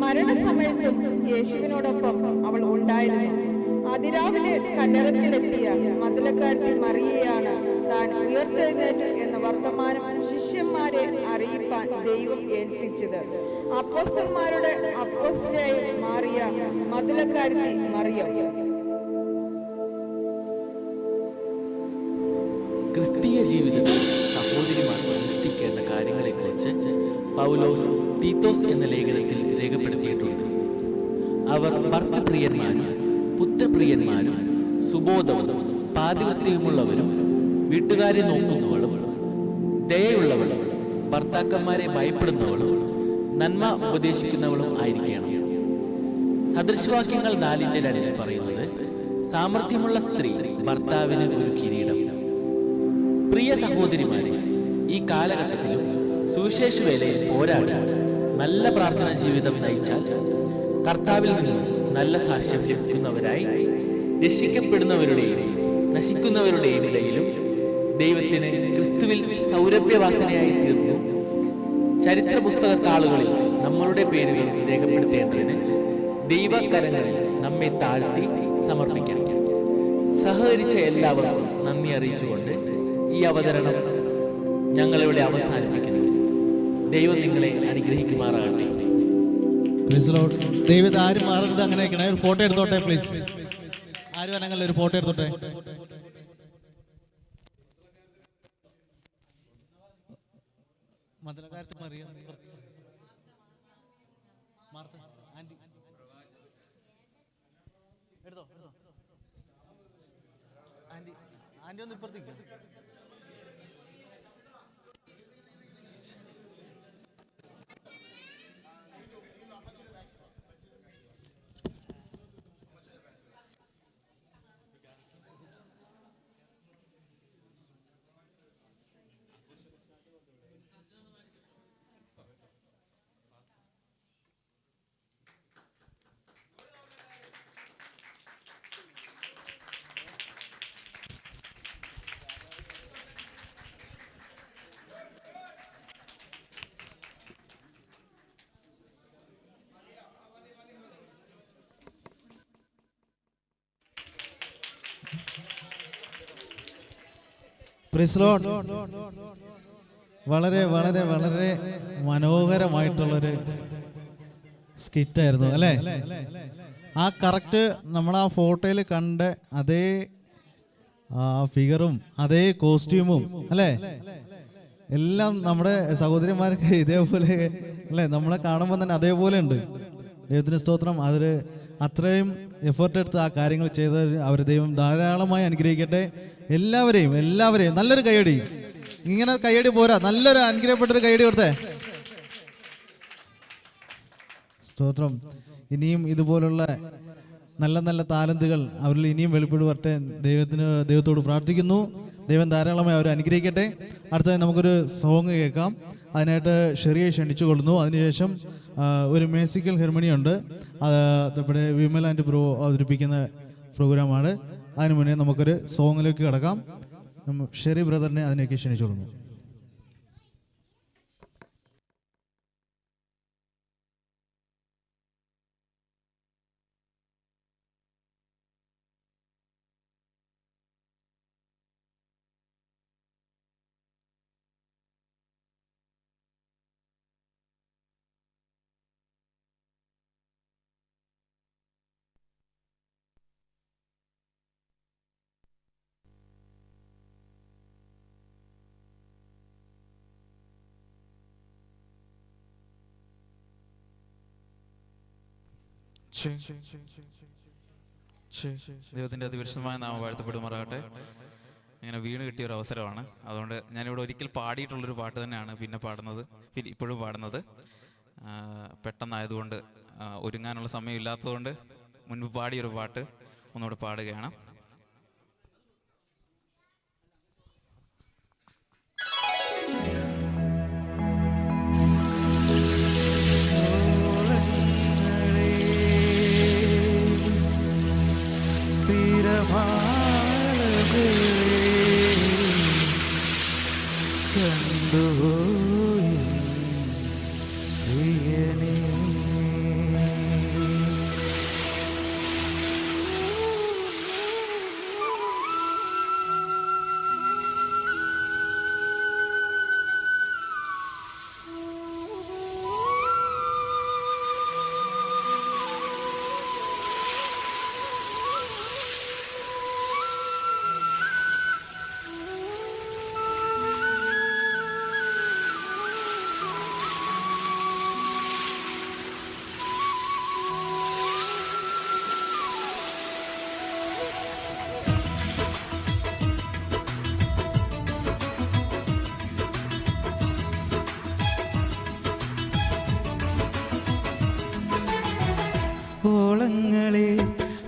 മരണസമയത്തും യേശുവിനോടൊപ്പം അവൾ ഉണ്ടായിരുന്നു. അതിരാവിലെ കല്ലറക്കിലെത്തിയ മദ്ദലക്കാരത്തി മറിയയാണ് താൻ ഉയർത്തെഴുന്നേറ്റു എന്ന വർത്തമാനം ശിഷ്യന്മാരെ അറിയിപ്പാൻ ദൈവം ഏൽപ്പിച്ചത്. അപ്പോസ്തലന്മാരുടെ അപ്പോസ്തലയായി മാറിയ മദ്ദലക്കാരത്തി മറിയം. ക്രിസ്തീയ ജീവിതത്തിൽ സഹോദരിമാർ അനുഷ്ഠിക്കേണ്ട കാര്യങ്ങളെക്കുറിച്ച് പൗലോസ് തീത്തോസ് എന്ന ലേഖനത്തിൽ രേഖപ്പെടുത്തിയിട്ടുണ്ട്. അവർ ഭർത്തൃപ്രിയന്മാരും പുത്രപ്രിയന്മാരും സുബോധവും പാതിവൃത്യവുമുള്ളവരും വീട്ടുകാരെ നോക്കുന്നവളും ദയയുള്ളവളും ഭർത്താക്കന്മാരെ ഭയപ്പെടുന്നവളും നന്മ ഉപദേശിക്കുന്നവളും ആയിരിക്കണം. സദൃശവാക്യങ്ങൾ 4:2 പറയുന്നത്, സാമർഥ്യമുള്ള സ്ത്രീ ഭർത്താവിന് ഒരു കിരീടം. പ്രിയ സഹോദരിമാരെ, ഈ കാലഘട്ടത്തിലും സുവിശേഷ വേലയിൽ പോരാടി നല്ല പ്രാർത്ഥനാ ജീവിതം നയിച്ചാൽ കർത്താവിൽ നിന്നും നല്ല സാക്ഷ്യം ലഭിക്കുന്നവരായി രക്ഷിക്കപ്പെടുന്നവരുടെയും നശിക്കുന്നവരുടെയും ഇടയിലും ദൈവത്തിന് ക്രിസ്തുവിൽ സൗരഭ്യവാസനയായി തീർന്നു ചരിത്ര പുസ്തകത്താളുകളിൽ നമ്മളുടെ പേരുകൾ രേഖപ്പെടുത്തേണ്ടതിന് ദൈവകരങ്ങളിൽ നമ്മെ താഴ്ത്തി സമർപ്പിക്കാം. സഹകരിച്ച എല്ലാവർക്കും നന്ദി അറിയിച്ചുകൊണ്ട് ഈ അവതരണം ഞങ്ങളിവിടെ അവസാനിപ്പിക്കുന്നു. ദൈവം നിങ്ങളെ അനുഗ്രഹിക്കുമാറാകട്ടെ. ദൈവത്തെ ആരും മാറരുത്. അങ്ങനെ ഒരു ഫോട്ടോ എടുത്തോട്ടെ പ്ലീസ്. ആരും അനങ്ങല്ല, ഒരു ഫോട്ടോ എടുത്തോട്ടെ. മതലകാരത്ത് മറിയാം. എടുത്തോ ആന്റി ഒന്ന് ഇപ്പുറത്തേക്ക്. Praise Lord. വളരെ വളരെ വളരെ മനോഹരമായിട്ടുള്ളൊരു സ്കിറ്റായിരുന്നു അല്ലേ? ആ കറക്റ്റ് നമ്മൾ ആ ഫോട്ടോയിൽ കണ്ട അതേ ഫിഗറും അതേ കോസ്റ്റ്യൂമും അല്ലേ, എല്ലാം നമ്മുടെ സഹോദരിമാർക്ക് ഇതേപോലെ അല്ലേ, നമ്മളെ കാണുമ്പോൾ തന്നെ അതേപോലെ ഉണ്ട്. ദൈവത്തിന് സ്തോത്രം. അതിൽ അത്രയും എഫേർട്ട് എടുത്ത് ആ കാര്യങ്ങൾ ചെയ്ത് അവർ ദൈവം ധാരാളമായി അനുഗ്രഹിക്കട്ടെ. എല്ലാവരെയും നല്ലൊരു കൈയടി. ഇങ്ങനെ കൈയടി പോരാ, നല്ലൊരു അനുഗ്രഹപ്പെട്ടൊരു കൈയടി കൊടുത്തേ. സ്തോത്രം. ഇനിയും ഇതുപോലുള്ള നല്ല നല്ല താലന്തുകൾ അവരിൽ ഇനിയും വെളിപ്പെടുവട്ടെ. ദൈവത്തോട് പ്രാർത്ഥിക്കുന്നു. ദൈവം ധാരാളമായി അവരെ അനുഗ്രഹിക്കട്ടെ. അടുത്തതായി നമുക്കൊരു സോങ് കേൾക്കാം. അതിനായിട്ട് ഷെറിയെ ക്ഷണിച്ചു കൊള്ളുന്നു. അതിനുശേഷം ഒരു മ്യൂസിക്കൽ ഹെർമണി ഉണ്ട്. അത് ഇവിടെ വിമൽ ആൻഡ് ബ്രോ അവതരിപ്പിക്കുന്ന പ്രോഗ്രാമാണ്. അതിനു മുന്നേ നമുക്കൊരു സോങ്ങിലേക്ക് കിടക്കാം. ഷെറി ബ്രദറിനെ അതിനേക്ക് ക്ഷണിച്ചു കൊള്ളുന്നു. ദൈവത്തിൻ്റെ അതിപരിശുദ്ധമായ നാമം വാഴ്ത്തപ്പെടുമാറാകട്ടെ. ഇങ്ങനെ വീണ് കിട്ടിയ ഒരു അവസരമാണ്. അതുകൊണ്ട് ഞാനിവിടെ ഒരിക്കൽ പാടിയിട്ടുള്ളൊരു പാട്ട് തന്നെയാണ് ഇപ്പോഴും പാടുന്നത്. പെട്ടെന്നായതുകൊണ്ട് ഒരുങ്ങാനുള്ള സമയമില്ലാത്തതുകൊണ്ട് മുൻപ് പാടിയൊരു പാട്ട് ഒന്നുകൂടെ പാടുകയാണ്.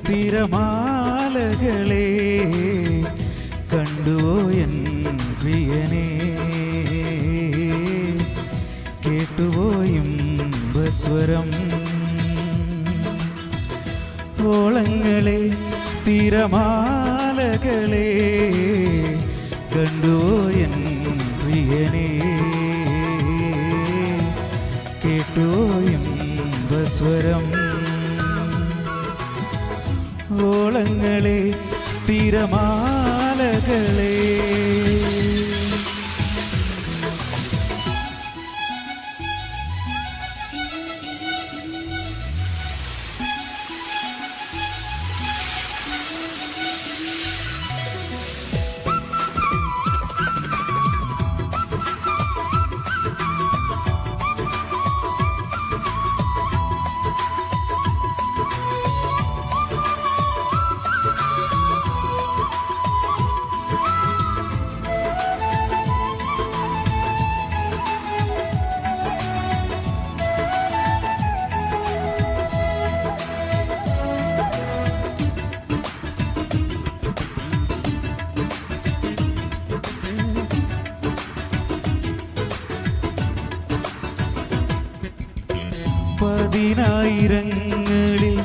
തിരമാലകളെ കണ്ടുവോ എൻ പ്രിയനെ, കേട്ടുപോയും സ്വരം. ഓളങ്ങളെ തിരമാലകളെ കണ്ടുവോ എൻ പ്രിയനെ, കേട്ടുപോയും സ്വരം. ഓളങ്ങളെ തിരമാലകളെ. പതിനായിരങ്ങളിൽ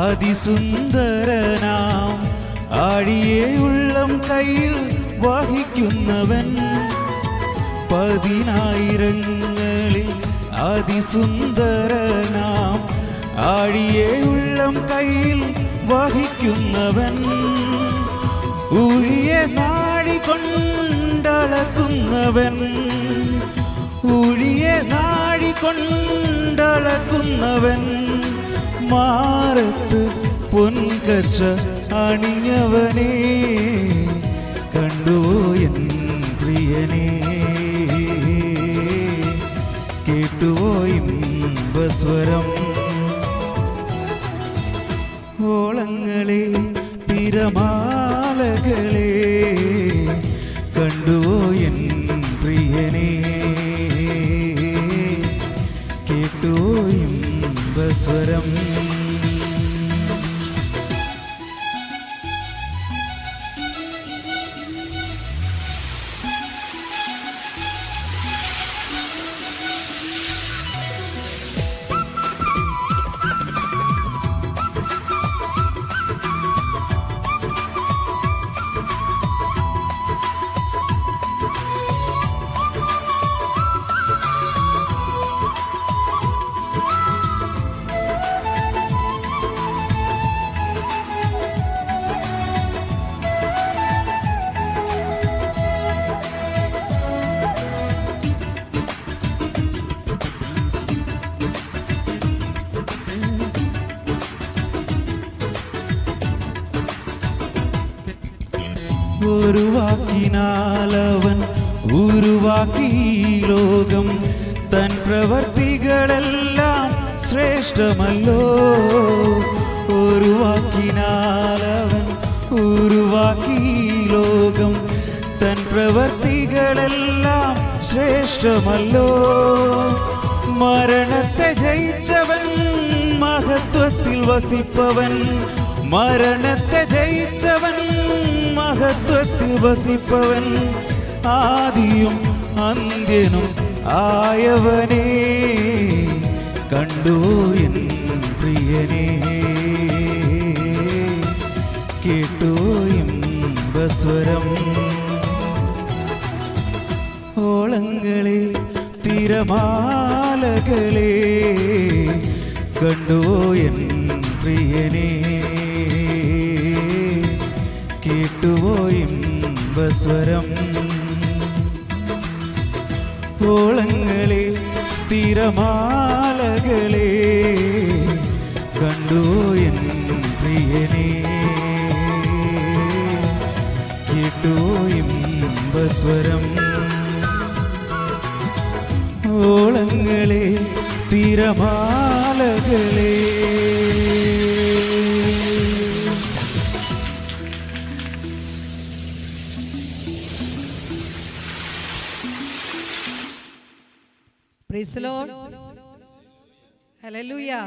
അതിസുന്ദരനാം ആഴിയെ ഉള്ളം കയ്യിൽ വഹിക്കുന്നവൻ. പതിനായിരങ്ങളിൽ അതിസുന്ദരനാം ആഴിയെ ഉള്ളം കയ്യിൽ വഹിക്കുന്നവൻ. ഊഴിയെ നാടികൊണ്ടളക്കുന്നവൻ, ഊഴിയെ നാടികൊണ്ടളക്കുന്നവൻ. മാറത്ത് പൊൻകച്ച അണിഞ്ഞവനെ കണ്ടുവോ എൻ പ്രിയനെ, കേട്ടുവോ ഇമ്പസ്വരം. ഓളങ്ങളെ തിരമാലകളെ കണ്ടുവോ എൻ പ്രിയനെ, കേട്ടുവോ ഇമ്പസ്വരം. ഒരു വാക്കിനാലവൻ ഉരുവാക്കി ലോകം, തൻ പ്രവർത്തികളെല്ലാം ശ്രേഷ്ഠമല്ലോ. ഒരു വാക്കിനാലവൻ ഉരുവാക്കി ലോകം, തൻ പ്രവർത്തികളെല്ലാം ശ്രേഷ്ഠമല്ലോ. മരണത്തെ ജയിച്ചവൻ മഹത്വത്തിൽ വസിപ്പവൻ, മരണത്തെ ജയിച്ചവൻ മഹത്വത്തിൽ വസിപ്പവൻ. ആദിയും അന്ത്യനും ആയവനെ കണ്ടുവോ എൻ പ്രിയനെ, കേട്ടുവോ ഇമ്പസ്വരം. ഓളങ്ങളെ തിരമാലകളെ കണ്ടുവോ എൻ പ്രിയനെ, കേട്ടുവോ ഇമ്പസ്വരം. ഓളങ്ങളെ തിരമാലകളെ കണ്ടുവോ എൻ പ്രിയനെ, കേട്ടുവോ ഇമ്പസ്വരം. ഓളങ്ങളെ തിരമാലകളെ. Praise the Lord. Hallelujah.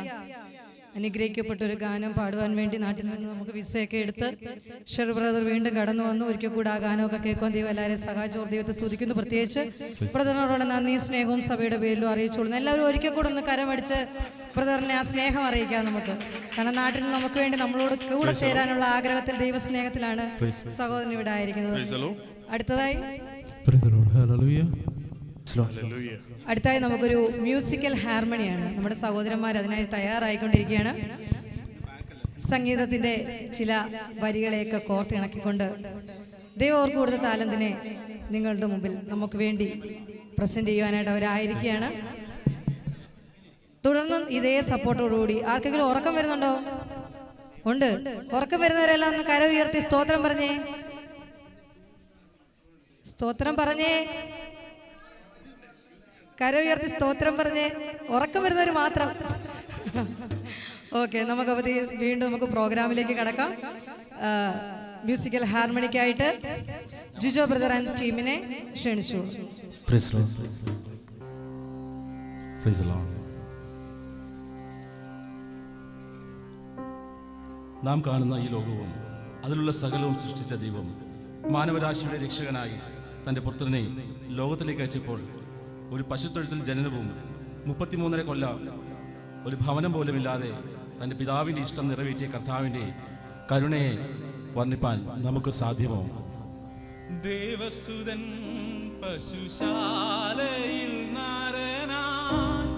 അനുഗ്രഹിക്കപ്പെട്ട ഒരു ഗാനം പാടുവാൻ വേണ്ടി നാട്ടിൽ നിന്ന് നമുക്ക് വിസയൊക്കെ എടുത്ത് ഷെർ ബ്രദർ വീണ്ടും കടന്നു വന്നു. ഒരിക്കൽ കൂടെ ആ ഗാനമൊക്കെ കേൾക്കാൻ ദൈവം എല്ലാവരെയും സഹായിച്ചോർ ദൈവത്തെ സ്തുതിക്കുന്നു. പ്രത്യേകിച്ച് ബ്രദറിനോടുള്ള നന്ദി സ്നേഹവും സഭയുടെ പേരിലും അറിയിച്ചോളുന്നു. എല്ലാവരും ഒരിക്കൽ കൂടെ ഒന്ന് കരമടിച്ച് ബ്രദറിനെ ആ സ്നേഹം അറിയിക്കാം നമുക്ക്. കാരണം നാട്ടിൽ നിന്ന് നമുക്ക് വേണ്ടി നമ്മളോട് കൂടെ ചേരാനുള്ള ആഗ്രഹത്തിൽ ദൈവസ്നേഹത്തിലാണ് സഹോദരൻ ഇവിടെ ആയിരിക്കുന്നത്. അടുത്തതായി നമുക്കൊരു മ്യൂസിക്കൽ ഹാർമണിയാണ്. നമ്മുടെ സഹോദരന്മാർ അതിനായി തയ്യാറായിക്കൊണ്ടിരിക്കുകയാണ്. സംഗീതത്തിന്റെ ചില വരികളെയൊക്കെ കോർത്തിണക്കിക്കൊണ്ട് ദൈവം അവർക്ക് കൊടുത്ത താലന്തിനെ നിങ്ങളുടെ മുമ്പിൽ നമുക്ക് വേണ്ടി പ്രസന്റ് ചെയ്യുവാനായിട്ട് അവരായിരിക്കുകയാണ്. തുടർന്നും ഇതേ സപ്പോർട്ടോടുകൂടി ആർക്കെങ്കിലും ഉറക്കം വരുന്നുണ്ടോ? ഉണ്ട്. ഉറക്കം വരുന്നവരെല്ലാം ഒന്ന് കര ഉയർത്തി സ്തോത്രം പറഞ്ഞേ, സ്തോത്രം പറഞ്ഞേ, കര ഉയർത്തി സ്തോത്രം പറഞ്ഞേ. ഉറക്കം വരുന്നവർ മാത്രം. ഓക്കെ, നമുക്ക് വീണ്ടും നമുക്ക് പ്രോഗ്രാമിലേക്ക് കടക്കാം. മ്യൂസിക്കൽ ഹാർമണിക്കായിട്ട് ജിജോ ബ്രദർ ആൻഡ് ടീമിനെ ക്ഷണിച്ചു. നാം കാണുന്ന ഈ ലോകവും അതിലുള്ള സകലവും സൃഷ്ടിച്ച ദൈവം മാനവരാശിയുടെ രക്ഷകനായി തൻ്റെ പുത്രനെ ലോകത്തിലേക്ക് അയച്ചപ്പോൾ ഒരു പശുത്തൊഴുത്തിൽ ജനനവും 33 കൊല്ലം ഒരു ഭവനം പോലുമില്ലാതെ തൻ്റെ പിതാവിൻ്റെ ഇഷ്ടം നിറവേറ്റിയ കർത്താവിൻ്റെ കരുണയെ വർണ്ണിപ്പാൻ നമുക്ക് സാധ്യമോ? ദേവസുതൻ പശുശാലയിൽ നാരനായി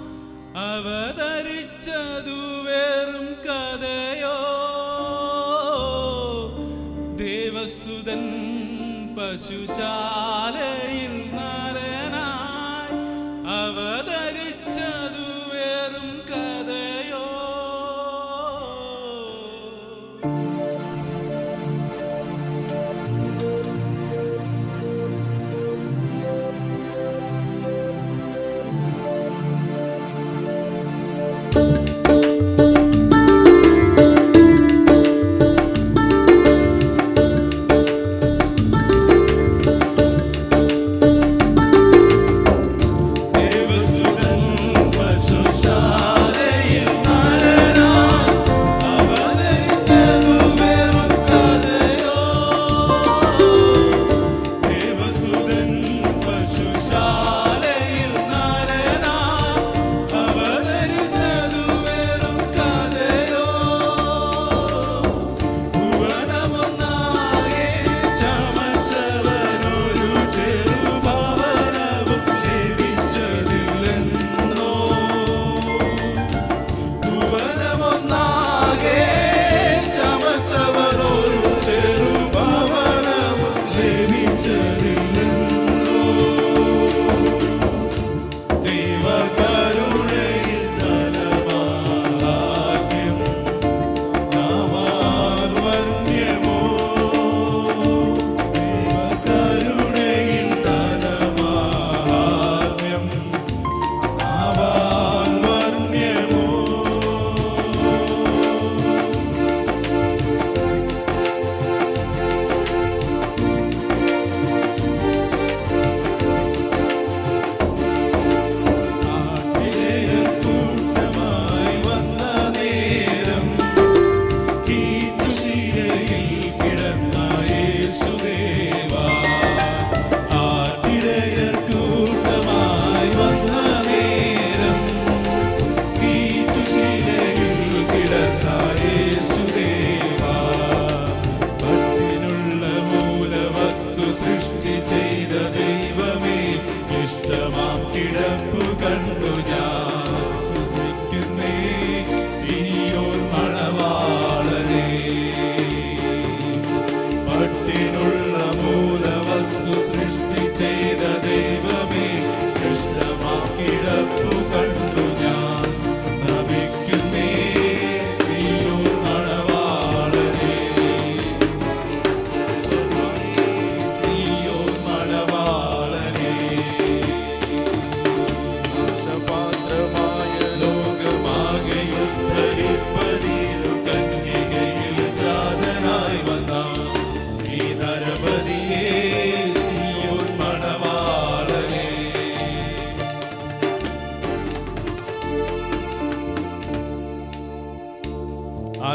അവതരിച്ചതു വെറും കഥയോ? ദേവസുതൻ പശുശാലയിൽ നാരനായി അവതരിച്ചതു വെറും കഥയോ?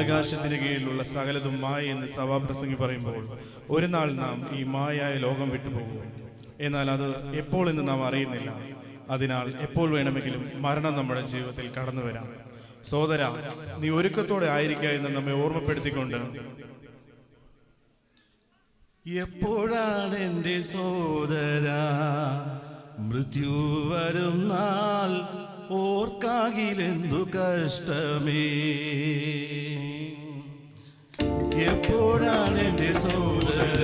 ആകാശത്തിന് കീഴിലുള്ള സകലതും മായ എന്ന് സഭാപ്രസംഗി പറയുമ്പോൾ ഒരു നാൾ നാം ഈ മായായ ലോകം വിട്ടുപോകും. എന്നാൽ അത് എപ്പോൾ എന്ന് നാം അറിയുന്നില്ല. അതിനാൽ എപ്പോൾ വേണമെങ്കിലും മരണം നമ്മുടെ ജീവിതത്തിൽ കടന്നു വരാം. സോദര, നീ ഒരുക്കത്തോടെ ആയിരിക്കുക എന്ന് നമ്മെ ഓർമ്മപ്പെടുത്തിക്കൊണ്ട്, എപ്പോഴാണ് എൻ്റെ സോദര മൃത്യു വരും നാൾ, ഓർക്കാകിലെന്തു കഷ്ടമേ. എപ്പോഴാണ് എൻ്റെ സോദര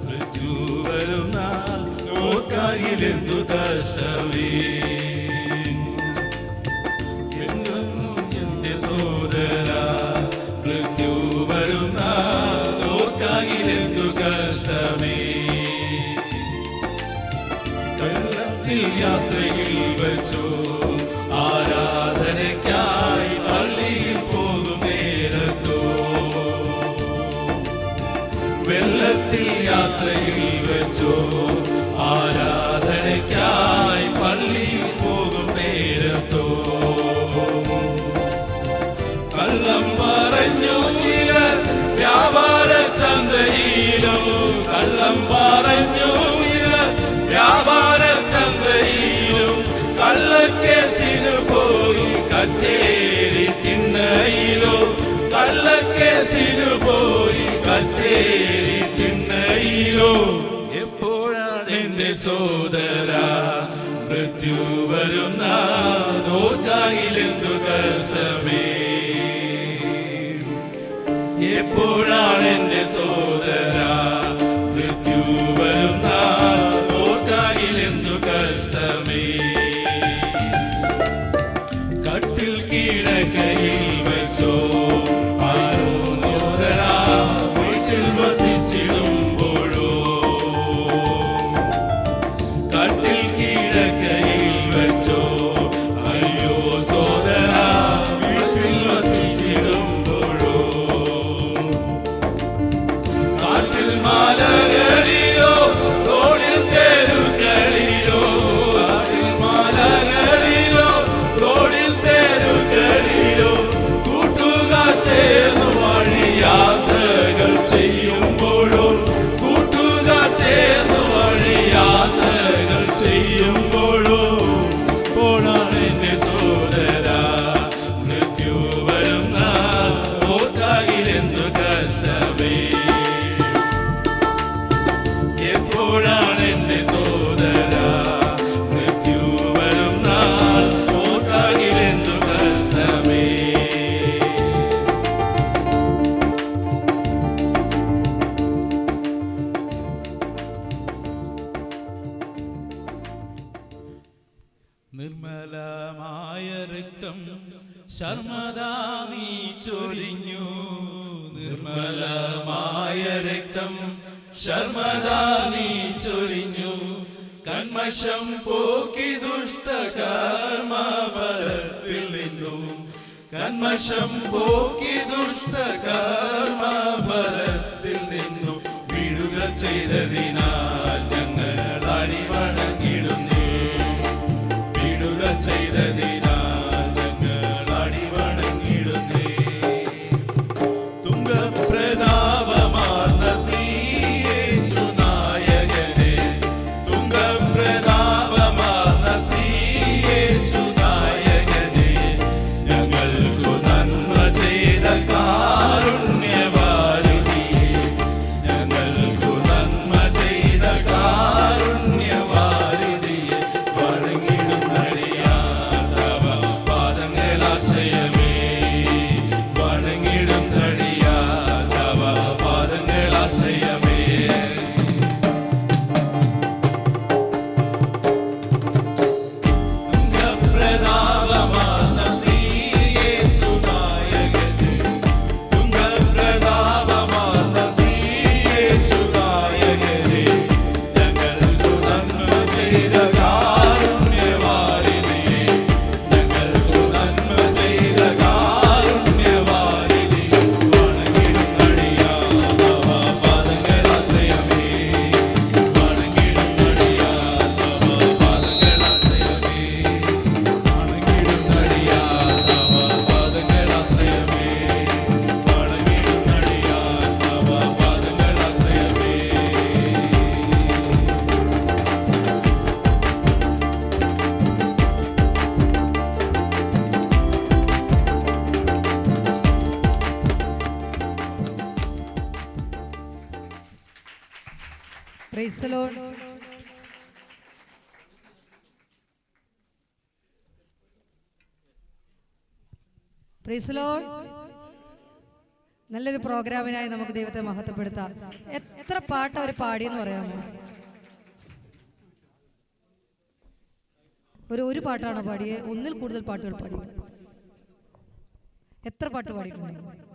മൃത്യു വരും നാൾ, ഓർക്കാകിലെന്തു കഷ്ടമേ. എൻ്റെ സോദര മൃത്യു വരും നാൾ, ഓർക്കാകിലെന്തു കഷ്ടമേ. കള്ളത്തിൽ യാത്രയിൽ വെച്ചോ ആരാധനയ്ക്കായി പള്ളിയിൽ പോകും നേരത്തോ, വെള്ളത്തിൽ യാത്രയിൽ വെച്ചോ ആരാധനയ്ക്കായി പള്ളിയിൽ പോകും നേരത്തോ, കള്ളം പറഞ്ഞു ചിലർ വ്യാപാര ചന്തയിലോ, കള്ളം പറഞ്ഞു ചിലർ വ്യാപാര ചന്തയിലും, കള്ളക്കേസിനു പോയി കച്ചേരി തിണ്ണയിലോ, കള്ളക്കേസിനു പോയി കച്ചേരി തിണ്ണയിലോ. എപ്പോഴാണ് എൻ്റെ സോദര മൃത്യു വരുന്ന, നോക്കായിലെന്തു കഷ്ടമേ. എപ്പോഴാണ് എൻ്റെ സോദര മൃത്യു വരുന്ന, നോക്കായിലെന്തു കഷ്ടമേ. കട്ടിൽ കിടക്കയിൽ വെച്ചോ ആരോ സോദര വീട്ടിൽ വസിച്ചിടുമ്പോഴോ, കട്ടിൽ കിടക്കയിൽ വെച്ചോ അയ്യോ സോദര വീട്ടിൽ വസിച്ചിടുമ്പോഴോ, കാട്ടിൽ മാലകളിലോ റോഡിൽ തെരുക്കളിലോ, കാട്ടിൽ മാലകളിലോ റോഡിൽ തെരുക്കളിലോ, കൂട്ടുകാർ ചേർന്നു വഴി യാത്രകൾ ചെയ്യുമ്പോഴോ, കൂട്ടുകാർ ചേർന്നു വഴി യാത്രകൾ ചെയ്യുമ്പോഴോ, പോണാണ് എൻ്റെ സോദര മൃത്യു വരുന്ന, ഓർക്കായിലെന്തു കഷ്ടമേ. എപ്പോഴാണ് എൻ്റെ സോദര മൃത്യു വരുന്ന, ഓർക്കായിലെന്തു കഷ്ടമേ. നിർമ്മലമായ രക്തം ശർമ്മദാ നീ ചൊരിഞ്ഞു, നിർമ്മലമായ രക്തം ശർമ്മദാ നീ ചൊരിഞ്ഞു, കന്മഷം പോക്കി ദുഷ്ടകർമ്മഫലത്തിൽ നിന്നും, കന്മഷം പോക്കി ദുഷ്ടകർമ്മഫലത്തിൽ നിന്നും വിടുക ചെയ്തതിനാൽ ഞങ്ങൾ അടിവണങ്ങിടുന്നു, വിടുക ചെയ്തതിനാൽ ഞങ്ങൾ അടിവണങ്ങിടുന്നു. തുംഗപ്രതാപമാർന്ന ശ്രീയേശുനായകനെ, തുംഗപ്രതാപമാർന്ന ശ്രീയേശുനായകനെ, ഞങ്ങൾക്കു നന്മ ചെയ്ത കാരുണ്യവാരിധിയെ, ഞങ്ങൾക്കു നന്മ ചെയ്ത praise the Lord. Praise the Lord. നല്ലൊരു പ്രോഗ്രാമിനായി നമുക്ക് ദൈവത്തെ മഹത്വപ്പെടുത്താം. എത്ര പാട്ട് അവർ പാടിയെന്ന് പറയാമോ? ഒരു പാട്ടാണോ പാടിയേ? ഒന്നിൽ കൂടുതൽ പാട്ടുകൾ പാടി. എത്ര പാട്ട് പാടിയിട്ടുണ്ട്?